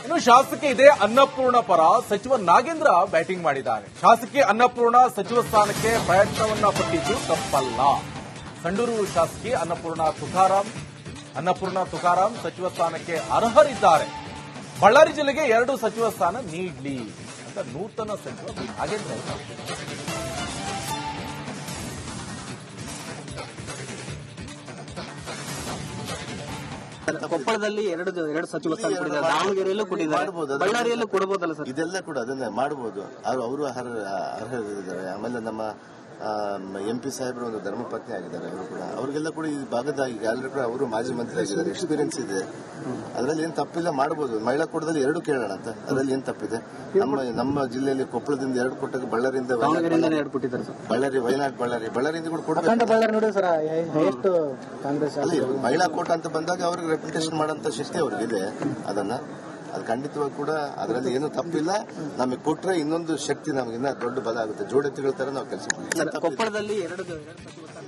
ಇನ್ನು ಶಾಸಕಿ ಇದೇ ಅನ್ನಪೂರ್ಣ ಪರ ಸಚಿವ ನಾಗೇಂದ್ರ ಬ್ಯಾಟಿಂಗ್ ಮಾಡಿದ್ದಾರೆ. ಶಾಸಕಿ ಅನ್ನಪೂರ್ಣ ಸಚಿವ ಸ್ಥಾನಕ್ಕೆ ಪ್ರಯತ್ನವನ್ನ ಪಟ್ಟಿದ್ದು ತಪ್ಪಲ್ಲ. ಸಂಡೂರು ಶಾಸಕಿ ಅನ್ನಪೂರ್ಣ ತುಕಾರಾಂ ಸಚಿವ ಸ್ಥಾನಕ್ಕೆ ಅರ್ಹರಿದ್ದಾರೆ. ಬಳ್ಳಾರಿ ಜಿಲ್ಲೆಗೆ 2 ಸಚಿವ ಸ್ಥಾನ ನೀಡಲಿ ಅಂತ ನೂತನ ಸಚಿವ ನಾಗೇಂದ್ರ ಕೊಪ್ಪಳದಲ್ಲಿ ಎರಡು ಸಚಿವ ಸ್ಥಾನ ಕೊಟ್ಟಿದ್ದಾರೆ, ದಾವಣಗೆರೆಯಲ್ಲೂ ಕೊಟ್ಟಿದ್ದಾರೆ, ಬಳ್ಳಾರಿಯಲ್ಲೂ ಕೊಡಬಹುದಲ್ಲ ಸರ್? ಇದೆಲ್ಲ ಕೂಡ ಅದನ್ನೇ ಮಾಡಬಹುದು. ಅವರು ಅರ್ಹರಿದ್ದಾರೆ. ಆಮೇಲೆ ನಮ್ಮ MP ಸಾಹೇಬರು ಒಂದು ಧರ್ಮಪತ್ನಿ ಆಗಿದ್ದಾರೆ. ಅವರು ಕೂಡ ಅವ್ರಿಗೆಲ್ಲ ಕೂಡ ಈ ಭಾಗದ ಈಗ ಆಲ್ರೆಡಿ ಕೂಡ ಅವರು ಮಾಜಿ ಮಂತ್ರಿ ಆಗಿದ್ದಾರೆ, ಎಕ್ಸ್ಪೀರಿಯನ್ಸ್ ಇದೆ. ಅದರಲ್ಲಿ ಏನ್ ತಪ್ಪಿಲ್ಲ, ಮಾಡಬಹುದು. ಮಹಿಳಾ ಕೂಟದಲ್ಲಿ 2 ಕೇಳೋಣ ಅಂತ, ಅದರಲ್ಲಿ ಏನ್ ತಪ್ಪಿದೆ? ನಮ್ಮ ಜಿಲ್ಲೆಯಲ್ಲಿ ಕೊಪ್ಪಳದಿಂದ 2 ಕೊಟ್ಟಾಗ ಬಳ್ಳಾರಿಯಿಂದ 2 ಕೊಟ್ಟಿದ್ದಾರೆ ಸರ್. ಬಳ್ಳಾರಿಯಿಂದ ಕೂಡ ಕೊಡಬೇಕು. ಬಳ್ಳಾರಿ ನೋಡಿ ಸರ್, ಎಷ್ಟು ಕಾಂಗ್ರೆಸ್ ಮಹಿಳಾ ಕೋಟ ಅಂತ ಬಂದಾಗ ಅವ್ರಿಗೆ ರೆಪ್ಯುಟೇಷನ್ ಮಾಡೋಂತ ಶಕ್ತಿ ಅವ್ರಿಗಿದೆ. ಅದು ಖಂಡಿತವಾಗಿ ಕೂಡ ಅದರಲ್ಲಿ ಏನು ತಪ್ಪಿಲ್ಲ. ನಮಗೆ ಕೊಟ್ರೆ ಇನ್ನೊಂದು ಶಕ್ತಿ ನಮಗಿನ್ನ ದೊಡ್ಡ ಬಲ ಆಗುತ್ತೆ. ಜೋಡೆತ್ತುಗಳ ತರ ನಾವು ಕೆಲಸ ಮಾಡ್ತೀವಿ. ಕೊಪ್ಪಳದಲ್ಲಿ 2 ಸಚಿವ ಸ್ಥಾನ